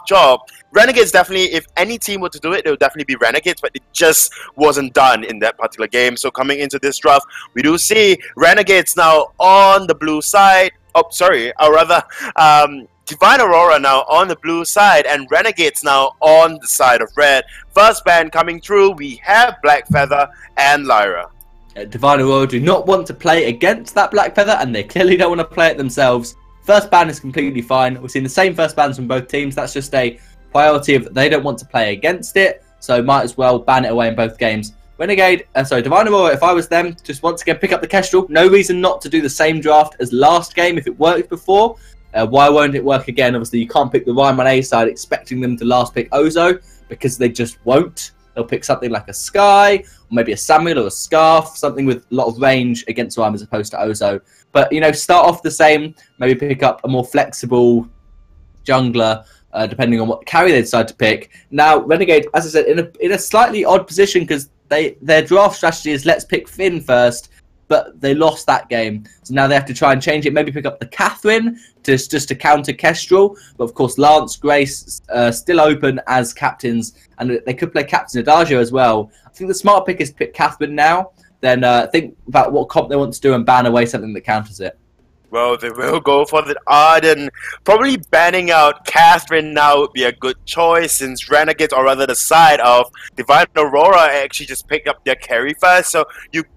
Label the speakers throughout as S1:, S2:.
S1: job. Renegades definitely, if any team were to do it, it would definitely be Renegades, but it just wasn't done in that particular game. So coming into this draft, we do see Renegades now on the blue side. Oh, sorry, or rather, Divine Aurora now on the blue side, and Renegades now on the side of red. First ban coming through, we have Black Feather and Lyra.
S2: Divine Aurora do not want to play against that Black Feather, and they clearly don't want to play it themselves. First ban is completely fine. We've seen the same first bans from both teams. That's just a priority of they don't want to play against it, so might as well ban it away in both games. Divine Aurora, if I was them, just once again pick up the Kestrel. No reason not to do the same draft as last game if it worked before. Why won't it work again? Obviously, you can't pick the Rhyme on A side expecting them to last pick Ozo, because they just won't. They'll pick something like a Sky, or maybe a Samuel or a Scarf, something with a lot of range against Rhyme as opposed to Ozo. But, start off the same, maybe pick up a more flexible jungler, depending on what carry they decide to pick. Now, Renegade, as I said, in a slightly odd position, because their draft strategy is let's pick Finn first, but they lost that game. So now they have to try and change it, maybe pick up the Catherine just to counter Kestrel. But of course, Lance, Grace still open as captains, and they could play Captain Adagio as well. I think the smart pick is pick Catherine now, then think about what comp they want to do and ban away something that counters it.
S1: Well, they will go for the Arden. Probably banning out Catherine now would be a good choice, since Renegades, or rather the side of Divine Aurora, actually just picked up their carry first. So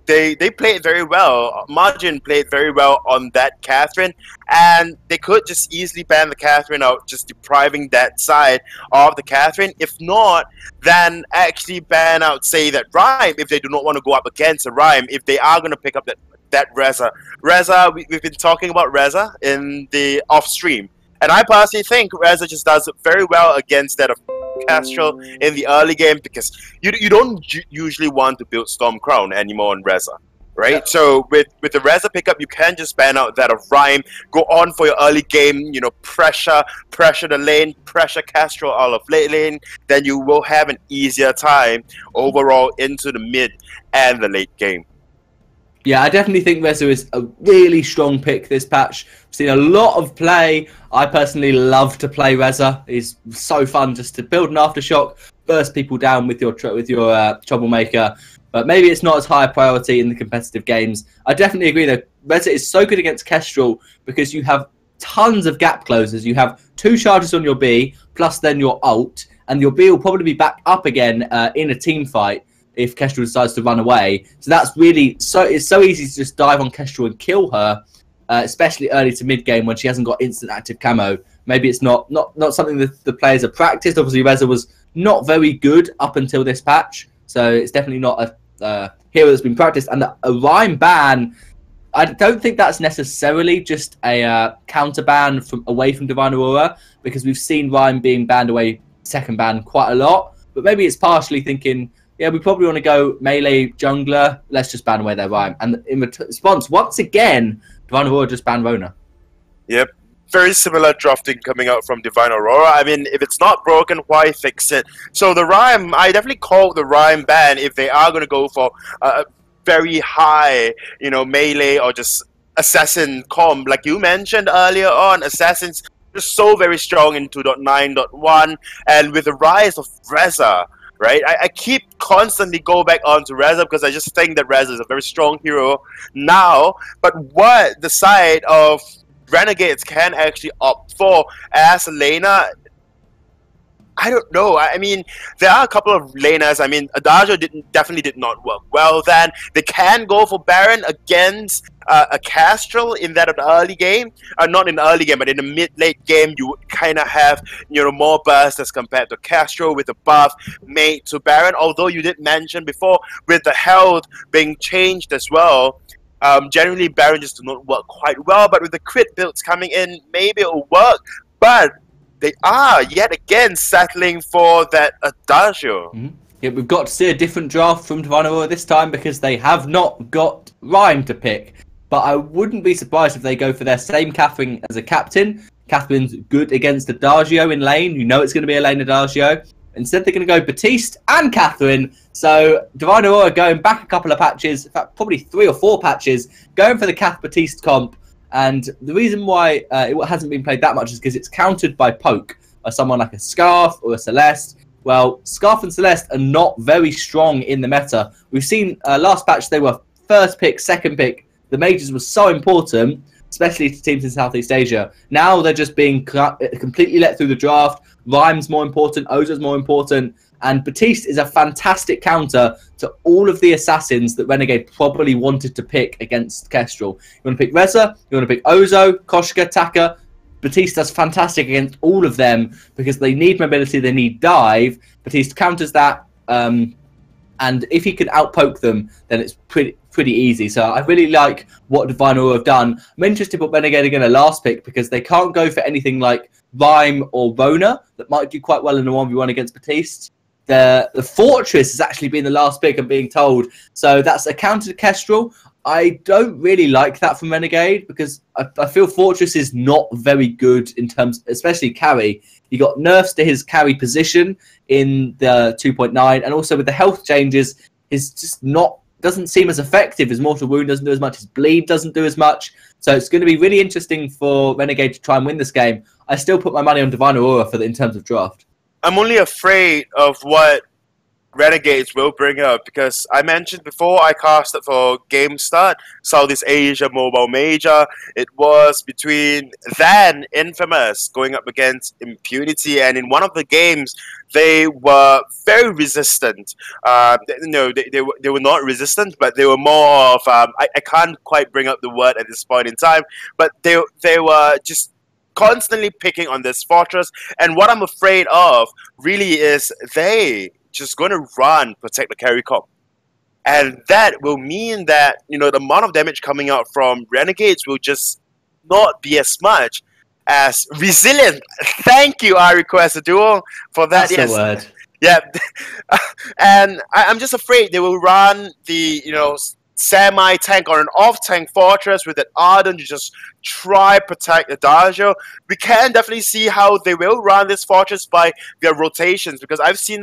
S1: they played very well. Margin played very well on that Catherine, and they could just easily ban the Catherine out, just depriving that side of the Catherine. If not, then actually ban out, say, that Rhyme, if they do not want to go up against a Rhyme, if they are going to pick up that Reza. We've been talking about Reza in the off-stream, and I personally think Reza just does very well against that of Kestrel in the early game, because you don't usually want to build Storm Crown anymore on Reza, right? Yeah. So with the Reza pickup, you can just ban out that of Rhyme, go on for your early game, pressure the lane, pressure Kestrel out of late lane, then you will have an easier time overall into the mid and the late game.
S2: Yeah, I definitely think Reza is a really strong pick this patch. I've seen a lot of play. I personally love to play Reza. It's so fun just to build an Aftershock, burst people down with your Troublemaker. But maybe it's not as high a priority in the competitive games. I definitely agree, though. Reza is so good against Kestrel because you have tons of gap closers. You have 2 charges on your B, plus then your ult, and your B will probably be back up again in a team fight if Kestrel decides to run away. So that's really it's so easy to just dive on Kestrel and kill her, especially early to mid game when she hasn't got instant active camo. Maybe it's not something that the players have practiced. Obviously, Reza was not very good up until this patch, so it's definitely not a hero that's been practiced. And a Rhyme ban, I don't think that's necessarily just a counter ban away from Divine Aurora, because we've seen Rhyme being banned away second ban quite a lot. But maybe it's partially thinking, yeah, we probably want to go melee jungler. Let's just ban away their Rhyme. And in response, once again, Divine Aurora just banned Rona.
S1: Yep. Very similar drafting coming out from Divine Aurora. I mean, if it's not broken, why fix it? So the Rhyme, I definitely call the Rhyme ban if they are going to go for a very high, melee or just assassin comp. Like you mentioned earlier on, assassins are so very strong in 2.9.1, and with the rise of Reza, right? I keep constantly go back onto Reza because I just think that Reza is a very strong hero now. But what the side of Renegades can actually opt for as a laner, I don't know. I mean, there are a couple of laners. I mean, Adagio definitely did not work well then. They can go for Baron against a Kestrel in that early game. Not in the early game, but in the mid-late game, you would kind of have, more burst as compared to Kestrel with the buff made to Baron. Although you did mention before, with the health being changed as well, generally Baron just do not work quite well. But with the crit builds coming in, maybe it will work. But they are yet again settling for that Adagio.
S2: Mm-hmm. Yeah, we've got to see a different draft from Divine Aurora this time because they have not got Rhyme to pick. But I wouldn't be surprised if they go for their same Catherine as a captain. Catherine's good against Adagio in lane. You know it's going to be a lane Adagio. Instead, they're going to go Baptiste and Catherine. So Divine Aurora going back a couple of patches, in fact, probably 3 or 4 patches, going for the Cath Baptiste comp. And the reason why it hasn't been played that much is because it's countered by Poke. by someone like a Scarf or a Celeste. Well, Scarf and Celeste are not very strong in the meta. We've seen last patch they were first pick, second pick. The majors were so important, especially to teams in Southeast Asia. Now they're just being completely let through the draft. Rhyme's more important, Ozo's more important, and Batiste is a fantastic counter to all of the assassins that Renegade probably wanted to pick against Kestrel. You want to pick Reza, you want to pick Ozo, Koshka, Taka. Batiste does fantastic against all of them because they need mobility, they need dive. Batiste counters that, and if he can outpoke them, then it's pretty easy. So I really like what Divine Aurora have done. I'm interested what Renegade are going to last pick because they can't go for anything like Rhyme or Rona that might do quite well in a 1v1 against Batiste. The Fortress has actually been the last pick, I'm being told. So that's a counter to Kestrel. I don't really like that from Renegade because I feel Fortress is not very good in terms, especially carry. He got nerfs to his carry position in the 2.9, and also with the health changes, he's just doesn't seem as effective. His Mortal Wound doesn't do as much, his Bleed doesn't do as much. So it's going to be really interesting for Renegade to try and win this game. I still put my money on Divine Aurora in terms of draft.
S1: I'm only afraid of what Renegades will bring up because I mentioned before I casted for Game Start, Southeast Asia Mobile Major. It was between then Infamous going up against Impunity, and in one of the games they were very resistant. They were not resistant, but they were more of I can't quite bring up the word at this point in time, but they were just constantly picking on this Fortress, and what I'm afraid of really is they just going to run protect the carry comp, and that will mean that the amount of damage coming out from Renegades will just not be as much as resilient. Thank you, I request a duel for that.
S2: That's the word.
S1: Yeah, and I'm just afraid they will run the semi-tank or an off-tank Fortress with an Ardent to just try protect Adagio. We can definitely see how they will run this Fortress by their rotations because I've seen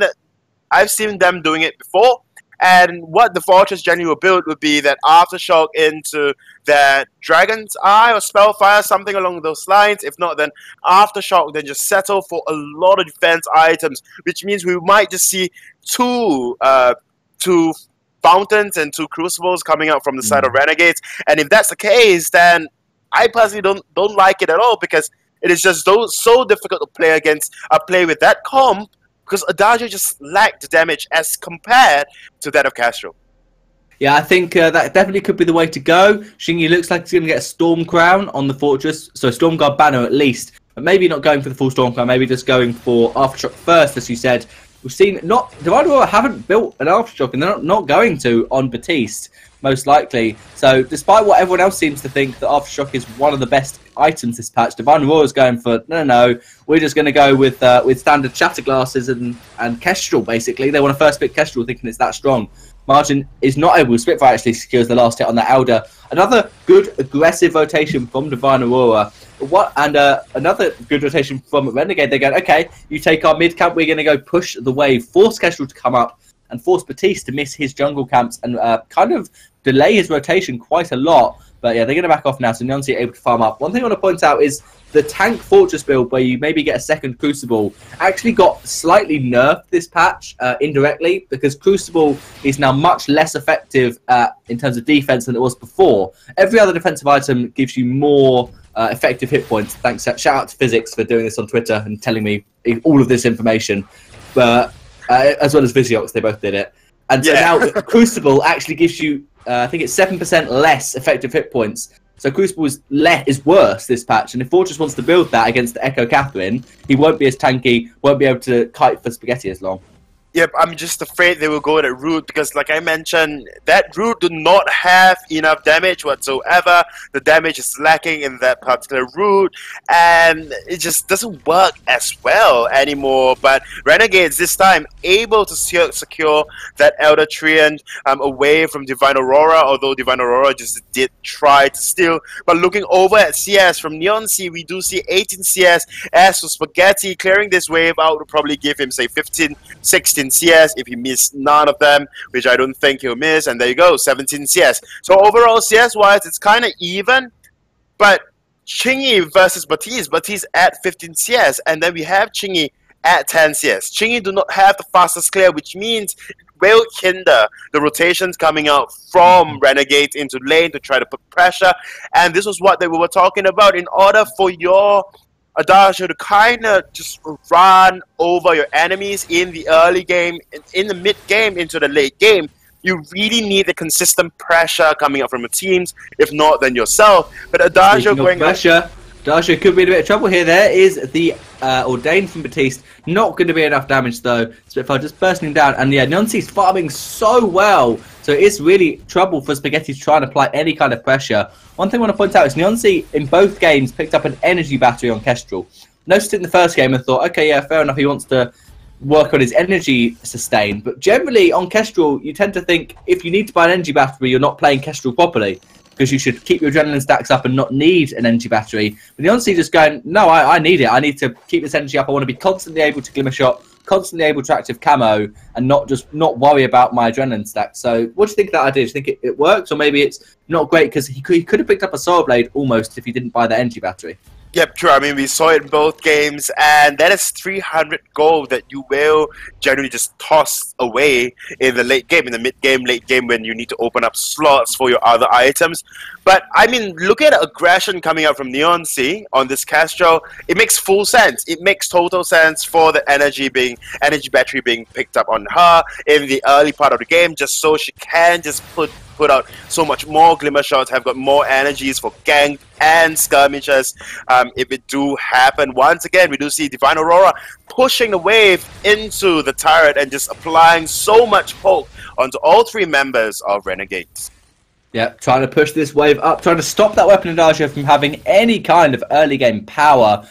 S1: them doing it before. And what the Fortress generally will build would be that Aftershock into that Dragon's Eye or Spellfire, something along those lines. If not, then Aftershock, then just settle for a lot of defense items, which means we might just see two Fountains and two Crucibles coming out from the side of Renegades. And if that's the case, then I personally don't like it at all because it is just so difficult to play against play with that comp because Adagio just lacked the damage as compared to that of Kestrel.
S2: Yeah, I think that definitely could be the way to go. Shingy looks like he's going to get a Storm Crown on the Fortress, so Stormguard banner at least. But maybe not going for the full Storm Crown, maybe just going for Aftershock first, as you said. We've seen Divine Aurora haven't built an Aftershock, and they're not going to on Batiste, most likely. So despite what everyone else seems to think that Aftershock is one of the best items this patch, Divine Aurora is going for, no, we're just going to go with standard Shatterglasses and Kestrel, basically. They want to first pick Kestrel thinking it's that strong. Margin is not able. Spitfire actually secures the last hit on that Elder. Another good aggressive rotation from Divine Aurora. Another good rotation from Renegade. They're going, okay, you take our mid camp, we're going to go push the wave, force Kestrel to come up, and force Batiste to miss his jungle camps and kind of delay his rotation quite a lot. But yeah, they're going to back off now, so Nyanzi able to farm up. One thing I want to point out is the tank Fortress build, where you maybe get a second Crucible, actually got slightly nerfed this patch indirectly, because Crucible is now much less effective in terms of defense than it was before. Every other defensive item gives you more effective hit points. Thanks. Shout out to Physics for doing this on Twitter and telling me all of this information. But as well as Viziox, they both did it. And so now Crucible actually gives you, I think it's 7% less effective hit points. So Crucible is worse this patch, and if Fortress wants to build that against the Echo Catherine, he won't be as tanky, won't be able to kite for Spaghetti as long.
S1: Yep, I'm just afraid they will go that route because, like I mentioned, that route do not have enough damage whatsoever. The damage is lacking in that particular route, and it just doesn't work as well anymore. But Renegades this time able to secure that Elder Treant away from Divine Aurora, although Divine Aurora just did try to steal. But looking over at CS from Nyanzi, we do see 18 CS. As for Spaghetti, clearing this wave out would probably give him, say, 15, 16 CS if he missed none of them, which I don't think he'll miss, and there you go, 17 CS. So overall CS wise it's kind of even, but Chingy versus Baptiste. Baptiste at 15 CS, and then we have Chingy at 10 CS. Chingy do not have the fastest clear, which means it will hinder the rotations coming out from Renegades into lane to try to put pressure. And this was what we were talking about. In order for your Adagio to kind of just run over your enemies in the early game, in the mid game, into the late game, you really need the consistent pressure coming up from the teams. If not, then yourself. But Adagio going
S2: pressure. Adagio could be in a bit of trouble here. There is the Ordained from Baptiste. Not going to be enough damage though. Spitfire just bursting down. And yeah, Nyonci's farming so well. So it's really trouble for Spaghetti to try and apply any kind of pressure. One thing I want to point out is Nyonci in both games picked up an energy battery on Kestrel. Noticed it in the first game and thought, okay, yeah, fair enough. He wants to work on his energy sustain. But generally on Kestrel, you tend to think if you need to buy an energy battery, you're not playing Kestrel properly, because you should keep your adrenaline stacks up and not need an energy battery. But Nyonci's just going, no, I need it. I need to keep this energy up. I want to be constantly able to Glimmer Shot, constantly able to active camo, and not worry about my adrenaline stack. So what do you think of that idea? Do you think it works, or maybe it's not great because he could have picked up a Soul Blade almost if he didn't buy the energy battery?
S1: Yep, true. I mean, we saw it in both games, and that is 300 gold that you will generally just toss away in the late game, in the mid game, late game, when you need to open up slots for your other items. But I mean, look at the aggression coming out from Nyonci on this Kestrel. It makes full sense. It makes total sense for the energy battery being picked up on her in the early part of the game, just so she can just put out so much more Glimmer Shots, have got more energies for gank and skirmishes. If it do happen, once again, we do see Divine Aurora pushing the wave into the turret and just applying so much poke onto all three members of Renegades.
S2: Yeah, trying to push this wave up, trying to stop that weapon Adagio from having any kind of early game power.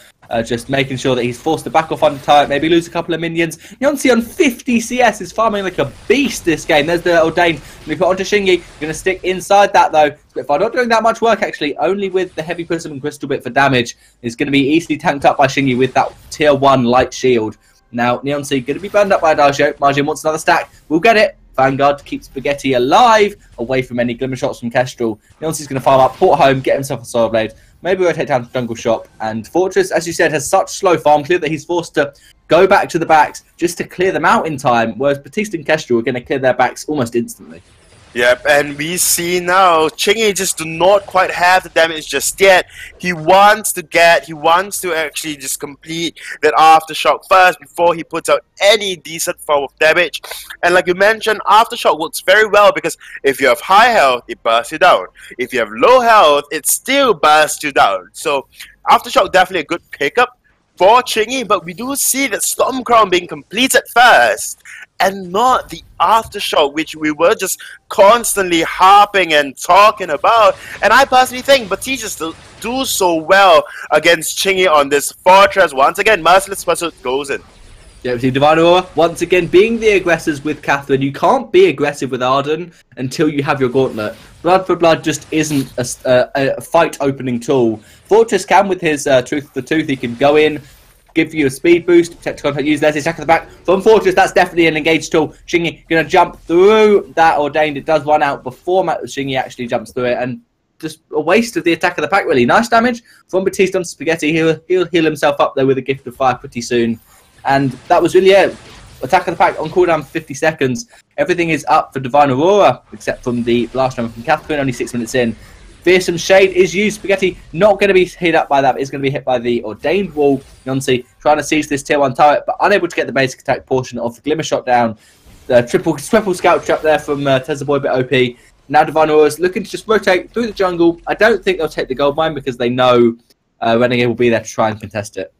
S2: Just making sure that he's forced to back off on the turret, maybe lose a couple of minions. Nyonci on 50 CS is farming like a beast this game. There's the Ordained. We put onto Shingy. Going to stick inside that though. Spitfire not doing that much work actually, only with the Heavy Prism and Crystal Bit for damage. Is going to be easily tanked up by Shingy with that tier 1 light shield. Now Nyonci going to be burned up by Adagio. Margin wants another stack. We'll get it. Vanguard to keep Spaghetti alive, away from any Glimmer Shots from Kestrel. Nyonci's going to farm up, port home, get himself a Soul Blade. Maybe rotate down to Jungle Shop. And Fortress, as you said, has such slow farm clear that he's forced to go back to the backs just to clear them out in time, whereas Baptiste and Kestrel are going to clear their backs almost instantly.
S1: Yep, and we see now Chingy just do not quite have the damage just yet. He wants to actually just complete that Aftershock first before he puts out any decent form of damage. And like you mentioned, Aftershock works very well because if you have high health, it bursts you down. If you have low health, it still bursts you down. So Aftershock definitely a good pickup for Chingy, but we do see that Stormcrown being completed first, and not the Aftershock, which we were just constantly harping and talking about. And I personally think Baptiste just do so well against Chingy on this Fortress. Once again, Merciless Pursuit goes in.
S2: Yeah, we see Divine Aurora once again being the aggressors with Catherine. You can't be aggressive with Arden until you have your Gauntlet. Blood for Blood just isn't a fight opening tool. Fortress can with his Truth for Tooth. He can go in, give you a speed boost, protect contact, use there's his attack at the back. From Fortress, that's definitely an engaged tool. Shingy going to jump through that Ordained. It does run out before Shingy actually jumps through it, and just a waste of the attack of the pack, really. Nice damage from Baptiste on Spaghetti. He'll heal himself up there with a Gift of Fire pretty soon. And that was really it. Attack of the pack on cooldown for 50 seconds. Everything is up for Divine Aurora, except from the blast hammer from Catherine, only 6 minutes in. Fearsome Shade is used. Spaghetti not going to be hit up by that, but is going to be hit by the Ordained Wall. Nyonci trying to seize this tier 1 turret, but unable to get the basic attack portion of the Glimmer Shot down. The triple scout trap there from Tesla Boy, bit OP. Now Divine Aurora's looking to just rotate through the jungle. I don't think they'll take the gold mine because they know Renegade will be there to try and contest it.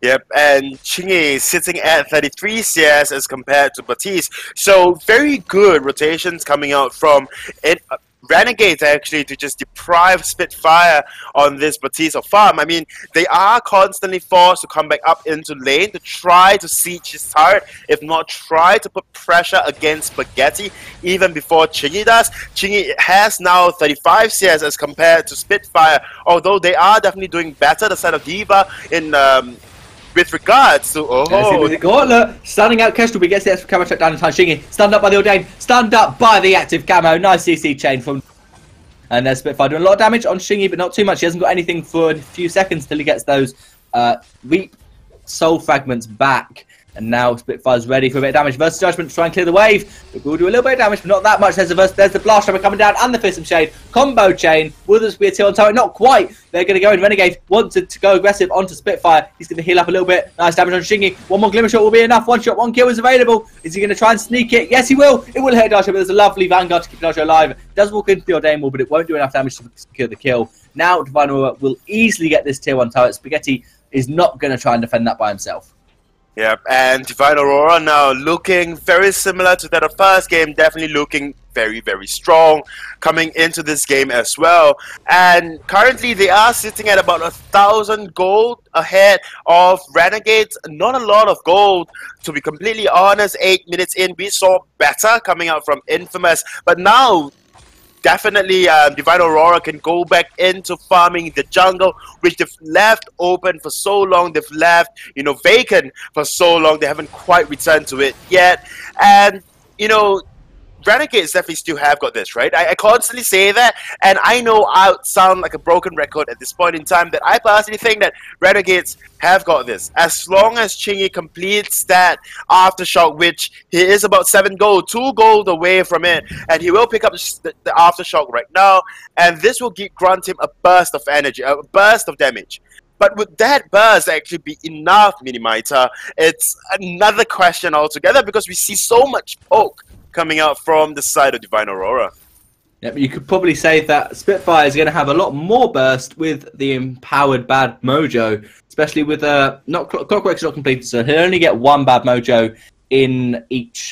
S1: Yep, and Chingy sitting at 33 CS as compared to Baptiste. So very good rotations coming out from it. Renegades actually to just deprive Spitfire on this Baptiste of farm. I mean, they are constantly forced to come back up into lane to try to siege his turret, if not try to put pressure against Spaghetti even before Chingy does. Chingy has now 35 CS as compared to Spitfire, although they are definitely doing better, the side of D.Va in with regards to
S2: the Gauntlet, standing out Kestrel, but gets the extra camo check down in time. Shingy, stunned up by the Ordained, stunned up by the active camo. Nice CC chain from And there's Spitfire doing a lot of damage on Shingy, but not too much. He hasn't got anything for a few seconds till he gets those Reap Soul Fragments back. And now Spitfire's ready for a bit of damage. Versus Judgment to try and clear the wave. It will do a little bit of damage, but not that much. There's the Blast Hammer coming down and the Fearsome Shade. Combo chain. Will this be a tilt on turret? Not quite. They're going to go in. Renegade wanted to go aggressive onto Spitfire. He's going to heal up a little bit. Nice damage on Shingy. One more Glimmer Shot will be enough. One shot, one kill is available. Is he going to try and sneak it? Yes, he will. It will hit Darsho, but there's a lovely Vanguard to keep Darsho alive. It does walk into the Ordain Wall, but it won't do enough damage to secure the kill. Now Divine Aurora will easily get this tier 1 turret. Spaghetti is not going to try and defend that by himself.
S1: Yep, and Divine Aurora now looking very similar to that of first game, definitely looking very, very strong coming into this game as well. And currently they are sitting at about 1,000 gold ahead of Renegades. Not a lot of gold, to be completely honest. 8 minutes in, we saw better coming out from Infamous, but now definitely Divine Aurora can go back into farming the jungle, which they've left open for so long. They've left, vacant for so long. They haven't quite returned to it yet. And, Renegades definitely still have got this, right? I constantly say that, and I know I sound like a broken record at this point in time, that I personally think that Renegades have got this. As long as Chingy completes that Aftershock, which he is about 7 gold, 2 gold away from it, and he will pick up the Aftershock right now, and this will grant him a burst of energy, a burst of damage. But would that burst actually be enough, Minimizer? It's another question altogether, because we see so much poke coming out from the side of Divine Aurora.
S2: Yeah, but you could probably say that Spitfire is going to have a lot more burst with the Empowered Bad Mojo, especially with Clockwork's not completed, so he'll only get 1 Bad Mojo in each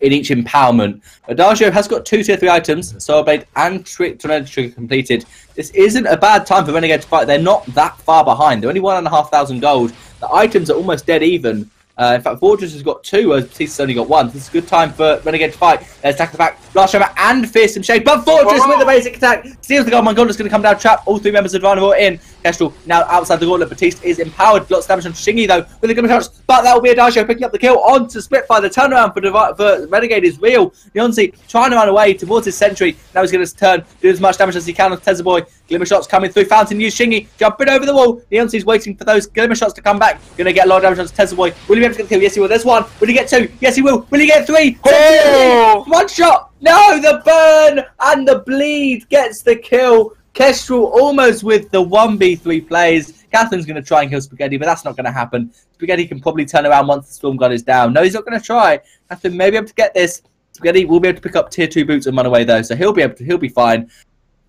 S2: empowerment. Adagio has got 2 tier 3 items, Soul Blade and Tornado Trigger completed. This isn't a bad time for Renegade to fight. They're not that far behind. They're only 1,500 gold. The items are almost dead even. In fact, Fortress has got 2, whereas Batista's only got 1. This is a good time for Renegade to fight. There's attack the back, Blast Hammer and Fearsome Shade. But Fortress with the basic attack steals the gold. My Gauntlet's going to come down, trap all 3 members of Divine Aurora in. Kestrel now outside the Gauntlet. Batista is empowered. Lots of damage on Shingy though with the Glimmer Shots. But that will be Adagio picking up the kill onto Spitfire. The turnaround for Renegade is real. Leonzi trying to run away towards his sentry. Now he's going to turn, do as much damage as he can on Tezzaboy. Glimmer Shots coming through. Fountain use Shingy jumping over the wall. Leonzi's waiting for those Glimmer Shots to come back. Going to get a lot of damage on Tezzaboy. Will he be able to get the kill? Yes, he will. There's 1. Will he get 2? Yes, he will. Will he get 3?
S1: Oh!
S2: 1 shot. No, the burn and the bleed gets the kill. Kestrel almost with the 1v3 plays. Catherine's going to try and kill Spaghetti, but that's not going to happen. Spaghetti can probably turn around once the Storm God is down. No, he's not going to try. Catherine may be able to get this. Spaghetti will be able to pick up tier 2 boots and run away though, so he'll be fine.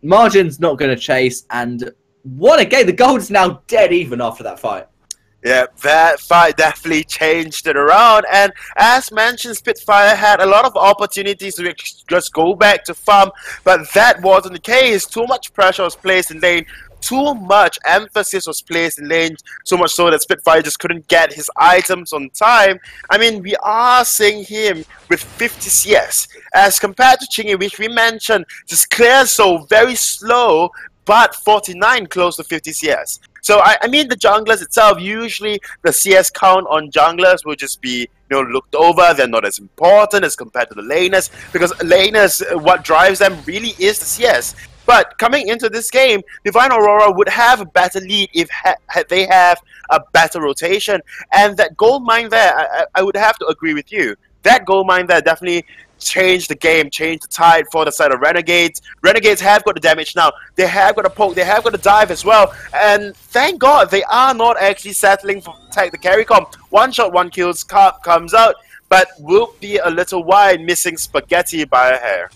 S2: Margin's not going to chase, and what a game. The gold is now dead even after that fight.
S1: Yeah, that fight definitely changed it around, and as mentioned, Spitfire had a lot of opportunities to just go back to farm, but that wasn't the case. Too much pressure was placed in lane, too much emphasis was placed in lane, so much so that Spitfire just couldn't get his items on time. I mean, we are seeing him with 50 CS, as compared to Chingy, which we mentioned, just clears so very slow, but 49 close to 50 CS. So, I mean, the junglers itself, usually the CS count on junglers will just be, looked over. They're not as important as compared to the laners, because laners, what drives them really is the CS. But coming into this game, Divine Aurora would have a better lead if they have a better rotation. And that gold mine there, I would have to agree with you. That gold mine there definitely changed the game, changed the tide for the side of Renegades. Renegades have got the damage now. They have got a poke. They have got a dive as well. And thank God they are not actually settling for tag the carry comp. 1 shot, 1 kills comes out, but will be a little wide, missing Spaghetti by a hair.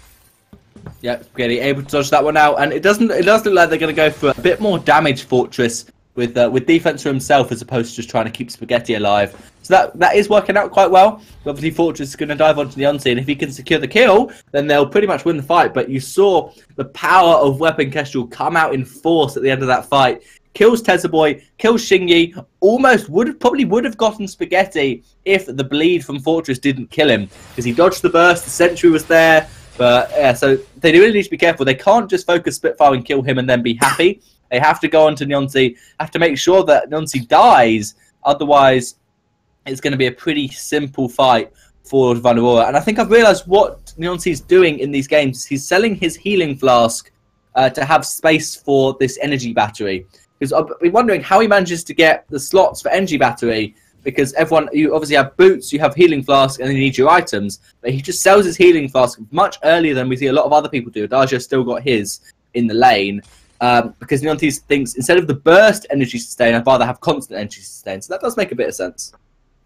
S2: Yeah, Spaghetti able to dodge that one out, and it does look like they're going to go for a bit more damage Fortress with defense for himself as opposed to just trying to keep Spaghetti alive. So that is working out quite well. Obviously, Fortress is going to dive onto the Unseen, and if he can secure the kill, then they'll pretty much win the fight. But you saw the power of Weapon Kestrel come out in force at the end of that fight. Kills Tezzaboy, kills Shingy, probably would have gotten Spaghetti if the bleed from Fortress didn't kill him, because he dodged the burst, the sentry was there. But yeah, so they really need to be careful. They can't just focus Spitfire and kill him and then be happy. They have to go on to Nyonsi, have to make sure that Nyonsi dies. Otherwise, it's going to be a pretty simple fight for Divine Aurora. And I think I've realised what what Neonsi's doing in these games, he's selling his healing flask to have space for this energy battery. Because I've been wondering how he manages to get the slots for energy battery, because you obviously have boots, you have healing flask, and then you need your items. But he just sells his healing flask much earlier than we see a lot of other people do. Adagio still got his in the lane, because Leontes thinks instead of the burst energy sustain, I'd rather have constant energy sustain. So that does make a bit of sense.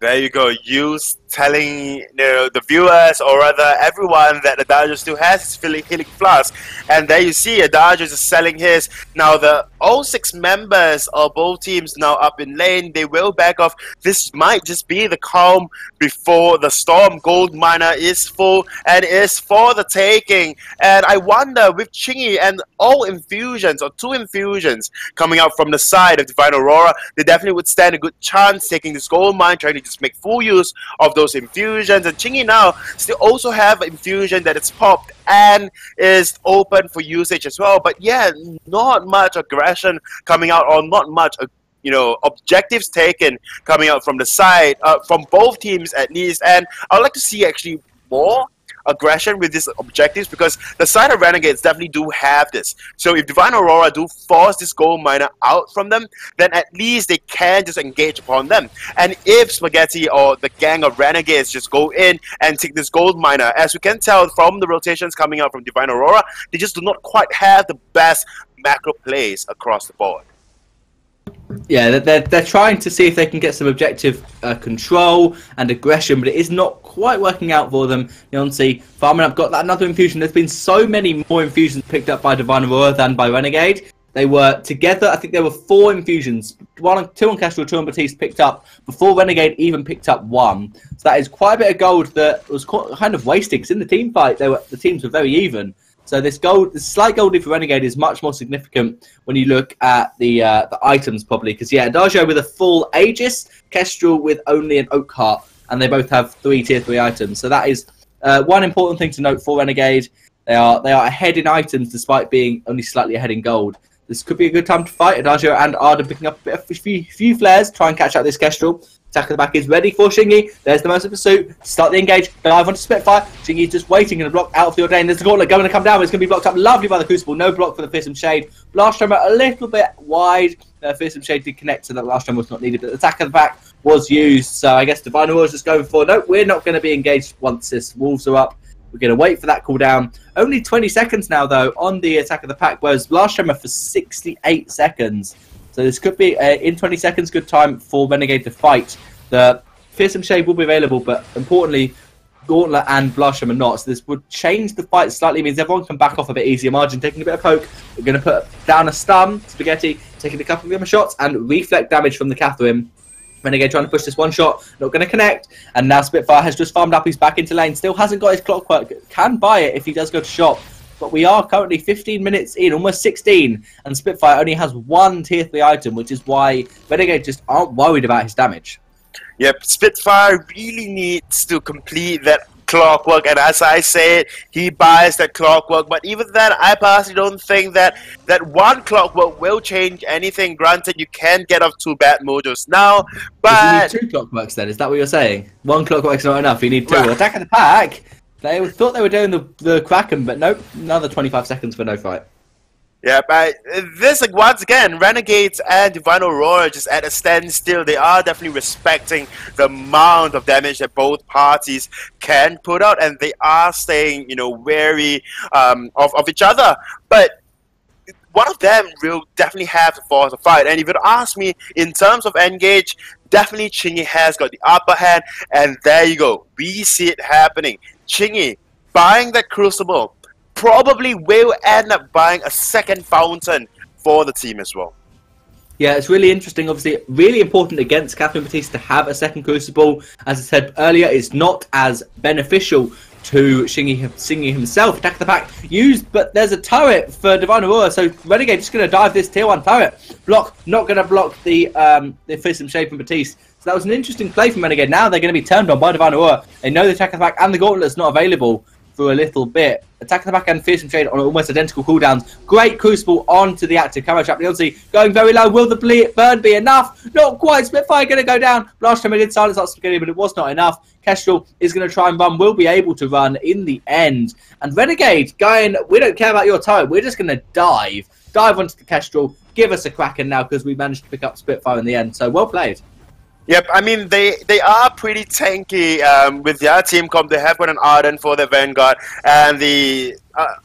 S1: There you go. You telling the viewers, or rather everyone, that Adagio still has his healing flask. And there you see Adagio is selling his. Now the all 6 members of both teams now up in lane. They will back off. This might just be the calm before the storm. Gold miner is full and is for the taking. And I wonder, with Chingy and all infusions, or 2 infusions coming out from the side of Divine Aurora, they definitely would stand a good chance taking this gold mine, trying to just make full use of those infusions. And Chingy now still also have infusion that is popped and is open for usage as well. But yeah, not much aggression coming out, or not much objectives taken coming out from the side, from both teams at least. And I would like to see actually more aggression with these objectives, because the side of Renegades definitely do have this. So if Divine Aurora do force this gold miner out from them, then at least they can just engage upon them. And if Spaghetti or the gang of Renegades just go in and take this gold miner, as we can tell from the rotations coming out from Divine Aurora, they just do not quite have the best macro plays across the board.
S2: Yeah, they're trying to see if they can get some objective control and aggression, but it is not quite working out for them. Neonsi farming up, got that another infusion. There's been so many more infusions picked up by Divine Aurora than by Renegade. They were together, I think there were 4 infusions. 2 on Kestrel, 2 on Baptiste picked up before Renegade even picked up 1. So that is quite a bit of gold that was kind of wasted, because in the team fight, the teams were very even. So this slight gold lead for Renegade is much more significant when you look at the items, probably. Because, yeah, Adagio with a full Aegis, Kestrel with only an Oak Heart, and they both have 3 tier 3 items. So that is one important thing to note for Renegade. They are ahead in items despite being only slightly ahead in gold. This could be a good time to fight. Adagio and Arden picking up a few flares, try and catch out this Kestrel. Attack of the back is ready for Shingy. There's the Mercy Pursuit. Start the engage. Dive onto Spitfire. Shingy's just waiting in a block out of the Ordained. There's the Gauntlet going to come down. It's going to be blocked up lovely by the Crucible. No block for the Fearsome Shade. Blast Tremor a little bit wide. Fearsome Shade did connect, so that Blast Tremor was not needed. But the Attack of the back was used. So I guess Divine Aurora is just going for, no, we're not going to be engaged once this Wolves are up. We're going to wait for that cooldown. Only 20 seconds now, though, on the Attack of the Pack, whereas Blast Tremor for 68 seconds. So this could be, in 20 seconds, good time for Renegade to fight. The Fearsome Shade will be available, but importantly, Gauntlet and Blast Tremor not. So this would change the fight slightly, means everyone can back off a bit easier. Margin taking a bit of poke. We're going to put down a stun. Spaghetti taking a couple of shots and reflect damage from the Catherine. Renegade trying to push this one shot, not going to connect. And now Spitfire has just farmed up. He's back into lane. Still hasn't got his clockwork. Can buy it if he does go to shop. But we are currently 15 minutes in, almost 16. And Spitfire only has 1 tier 3 item, which is why Renegade just aren't worried about his damage.
S1: Yep, Spitfire really needs to complete that clockwork, and as I said, he buys that clockwork. But even then, I personally don't think that 1 clockwork will change anything. Granted, you can get off 2 bad mojos now, but
S2: you need 2 clockworks then, is that what you're saying? 1 clockwork's not enough, you need 2. Attack of the Pack, they thought they were doing the Kraken, but nope, another 25 seconds for no fight.
S1: Yeah, but this, like, once again, Renegades and Divine Aurora just at a standstill. They are definitely respecting the amount of damage that both parties can put out, and they are staying, wary of each other. But one of them will definitely have to force a fight. And if you ask me, in terms of engage, definitely Chingy has got the upper hand, and there you go. We see it happening. Chingy buying that Crucible. Probably will end up buying a second fountain for the team as well.
S2: Yeah, it's really interesting. Obviously, really important against Catherine Baptiste to have a second Crucible. As I said earlier, it's not as beneficial to Shingy himself. Attack the Pack used, but there's a turret for Divine Aurora, so Renegade just going to dive this tier 1 turret. Block, not going to block the Fearsome Shade from Baptiste. So that was an interesting play from Renegade. Now they're going to be turned on by Divine Aurora. They know the Attack of the Pack and the Gauntlet's not available for a little bit. Attack at the back end, Fearsome Shade on almost identical cooldowns. Great Crucible onto the active Camo Trap. Leoncy going very low. Will the burn be enough? Not quite. Spitfire going to go down. Blast Time did silence that Spaghetti, but it was not enough. Kestrel is going to try and run. Will be able to run in the end. And Renegade going, we don't care about your turret. We're just going to dive. Dive onto the Kestrel. Give us a Kraken now because we managed to pick up Spitfire in the end. So well played.
S1: Yep, I mean, they are pretty tanky with their team comp. They have got an Arden for the Vanguard, and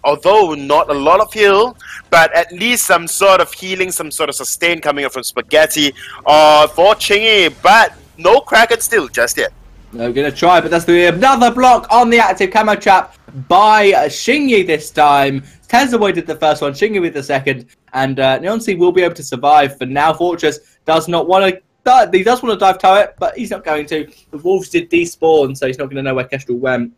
S1: although not a lot of heal, but at least some sort of healing, some sort of sustain coming up from Spaghetti for Chingy, but no Kraken still just yet.
S2: They're going to try, but that's another block on the active Camo Trap by Shingy this time. Tezaboy did the first one, Shingy with the second, and Neonsea will be able to survive for now. Fortress does not want to. He does want to dive turret, but he's not going to. The Wolves did despawn, so he's not going to know where Kestrel went.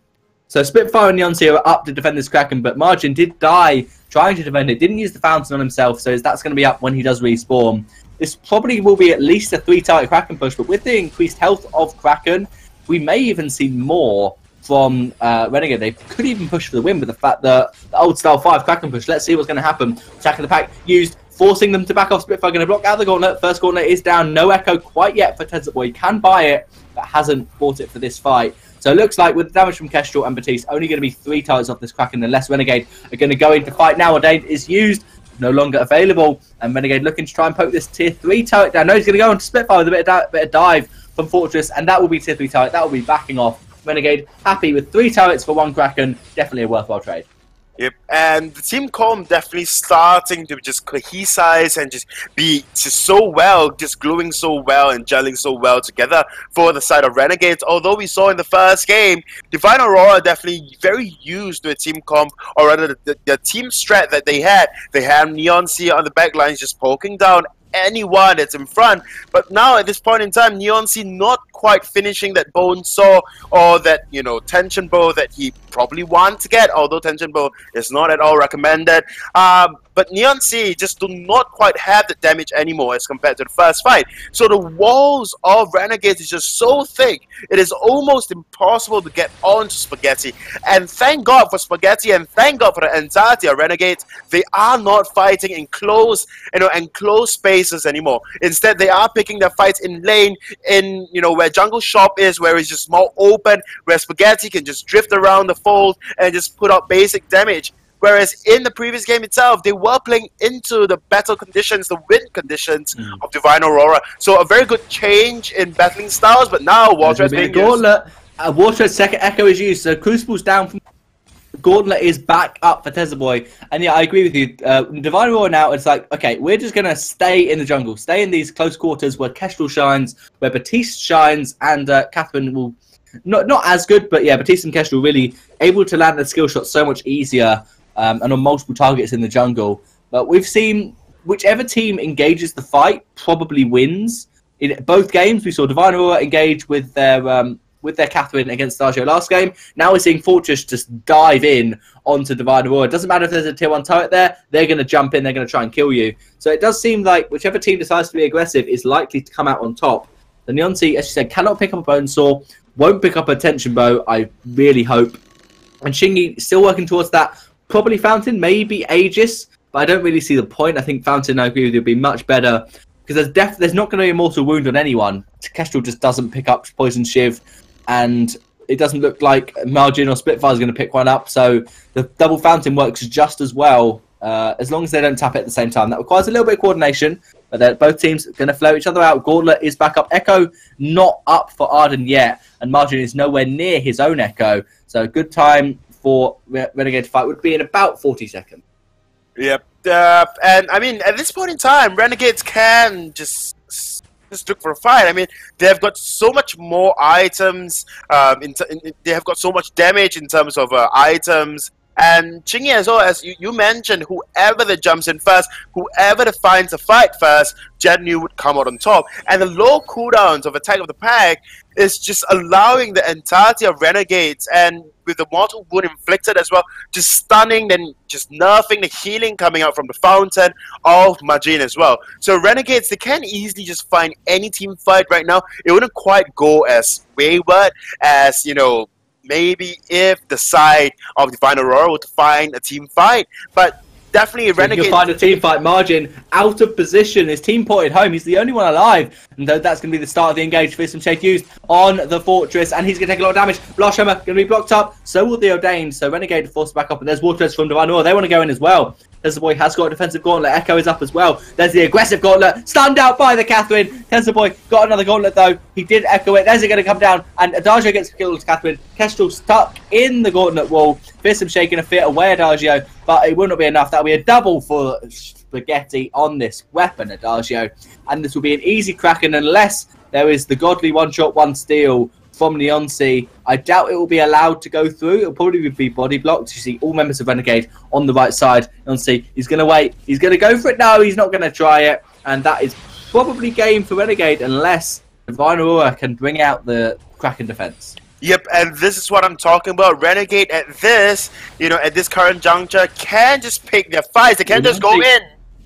S2: So Spitfire and Neonsea are up to defend this Kraken, but Margin did die trying to defend it. Didn't use the Fountain on himself, so that's going to be up when he does respawn. This probably will be at least a 3-target Kraken push, but with the increased health of Kraken, we may even see more from Renegade. They could even push for the win with the fact that the old style 5 Kraken push. Let's see what's going to happen. Attack of the pack used, forcing them to back off. Spitfire going to block out the gauntlet. First gauntlet is down. No echo quite yet for Tezaboy. He can buy it, but hasn't bought it for this fight. So it looks like with the damage from Kestrel and Batiste, only going to be 3 targets off this Kraken, unless Renegade are going to go into fight now. Ordained is used, no longer available, and Renegade looking to try and poke this tier 3 turret down. No, he's going to go into Spitfire with a bit of dive from Fortress, and that will be tier 3 turret. That will be backing off. Renegade happy with 3 turrets for 1 Kraken. Definitely a worthwhile trade.
S1: Yep, and the team comp definitely starting to just cohesize and just be so well, just gluing so well and gelling so well together for the side of Renegades. Although we saw in the first game, Divine Aurora definitely very used to a team comp, or rather the team strat that they had. They had Neonsea on the back lines just poking down anyone that's in front, but now at this point in time, Neonsea not quite finishing that Bone Saw or that, you know, Tension Bow that he probably wants to get, although Tension Bow is not at all recommended. But Neonsea just do not quite have the damage anymore as compared to the first fight. So the walls of Renegades is just so thick, it is almost impossible to get onto Spaghetti. And thank God for Spaghetti, and thank God for the entirety of Renegades. They are not fighting in close, enclosed spaces anymore. Instead, they are picking their fights in lane, in, you know, where Jungle Shop is, where it's just more open, where Spaghetti can just drift around the fold and just put out basic damage. Whereas in the previous game itself, they were playing into the battle conditions, the win conditions of Divine Aurora. So a very good change in battling styles, but now Water is being used.
S2: Water's second echo is used, so Crucible's down from Gauntlet is back up for Tezaboy. And yeah, I agree with you. Divine Aurora now, it's like, okay, we're just going to stay in the jungle, stay in these close quarters where Kestrel shines, where Batiste shines, and Catherine will... Not as good, but yeah, Batiste and Kestrel really able to land their skill shots so much easier and on multiple targets in the jungle. But we've seen whichever team engages the fight probably wins. In both games, we saw Divine Aurora engage with their Catherine against Stargeo last game. Now we're seeing Fortress just dive in onto Divine Aurora. It doesn't matter if there's a tier 1 turret there, they're going to jump in, they're going to try and kill you. So it does seem like whichever team decides to be aggressive is likely to come out on top. The Neonsea, as you said, cannot pick up a Bone Saw, won't pick up a Tension Bow, I really hope. And Shingy still working towards that. Probably Fountain, maybe Aegis, but I don't really see the point. I think Fountain, I agree with you, would be much better. Because there's not going to be a mortal wound on anyone. Kestrel just doesn't pick up Poison Shiv, and it doesn't look like Margin or Spitfire is going to pick one up. So the double Fountain works just as well, as long as they don't tap it at the same time. That requires a little bit of coordination, but both teams are going to flow each other out. Gauntlet is back up. Echo not up for Arden yet, and Margin is nowhere near his own Echo. So a good time for Renegade to fight would be in about 40 seconds.
S1: Yep. And I mean, at this point in time, Renegades can just look for a fight. I mean, they have got so much more items. They have got so much damage in terms of items. And Chingy, as well, as you mentioned, whoever that jumps in first, whoever that finds a fight first, Jednu would come out on top. And the low cooldowns of Attack of the Pack is just allowing the entirety of Renegades, and with the mortal wound inflicted as well, just stunning, then just nerfing the healing coming out from the fountain of Majin as well. So Renegades, they can easily just find any team fight right now. It wouldn't quite go as wayward as, you know, maybe if the side of Divine Aurora would find a team fight, but definitely Renegade.
S2: You'll find a team fight. Margin out of position. His team ported home. He's the only one alive. And that's going to be the start of the engage. Fearsome Shake used on the Fortress. And he's going to take a lot of damage. Blast Hammer going to be blocked up. So will the Ordained. So Renegade forced back up. And there's Water from Divine Aurora. They want to go in as well. Boy has got a defensive gauntlet. Echo is up as well. There's the aggressive gauntlet. Stunned out by the Catherine. Boy got another gauntlet though. He did echo it. There's it going to come down. And Adagio gets killed. Catherine. Kestrel stuck in the gauntlet wall. Fearsome shaking a fit away Adagio. But it will not be enough. That'll be a double for Spaghetti on this weapon, Adagio. And this will be an easy Kraken unless there is the godly one-shot, one-steal from Leonci. I doubt it will be allowed to go through. It'll probably be body blocked. You see all members of Renegade on the right side. Leonci, he's going to wait. He's going to go for it. No, he's not going to try it. And that is probably game for Renegade unless Divine Aurora can bring out the Kraken defense.
S1: Yep, and this is what I'm talking about. Renegade at this, at this current juncture, can just pick their fights. They can't just go in.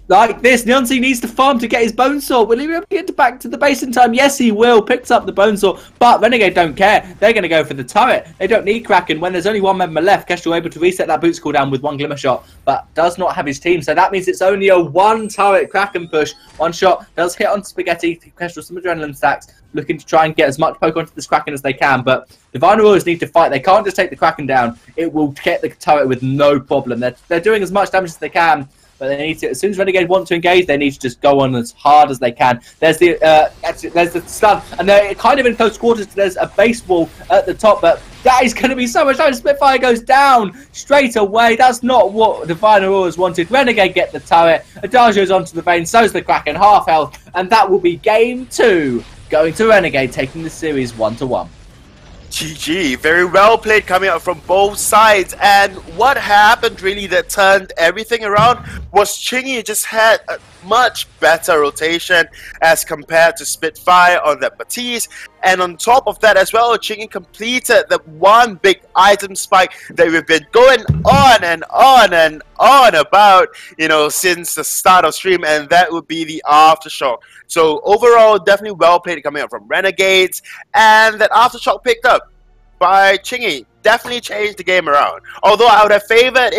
S2: Like this, Leonci needs to farm to get his Bone Saw. Will he be able to get back to the base in time? Yes, he will. Picks up the Bone Saw, but Renegade don't care. They're going to go for the turret. They don't need Kraken. When there's only one member left, Kestrel able to reset that Boots cooldown with one Glimmer Shot, but does not have his team. So that means it's only a one-turret Kraken push. One shot does hit on Spaghetti. Kestrel some adrenaline stacks, looking to try and get as much poke onto this Kraken as they can, but Divine Auroras need to fight. They can't just take the Kraken down. It will get the turret with no problem. They're doing as much damage as they can, but they need to. As soon as Renegade want to engage, they need to just go on as hard as they can. There's the stun, and they're kind of in close quarters. There's a base wall at the top, but that is going to be so much damage. Spitfire goes down straight away. That's not what Divine Auroras wanted. Renegade get the turret. Adagio's onto the vein. So's the Kraken, half health, and that will be game 2. Going to Renegade, taking the series 1-1.
S1: GG, very well played coming out from both sides. And what happened really that turned everything around was Chingy just had a much better rotation as compared to Spitfire on that Batiste. And on top of that as well, Chingy completed the one big item spike that we've been going on and on and on about, since the start of stream, and that would be the Aftershock. So overall, definitely well played coming out from Renegades, and that Aftershock picked up by Chingy definitely changed the game around. Although I would have favored it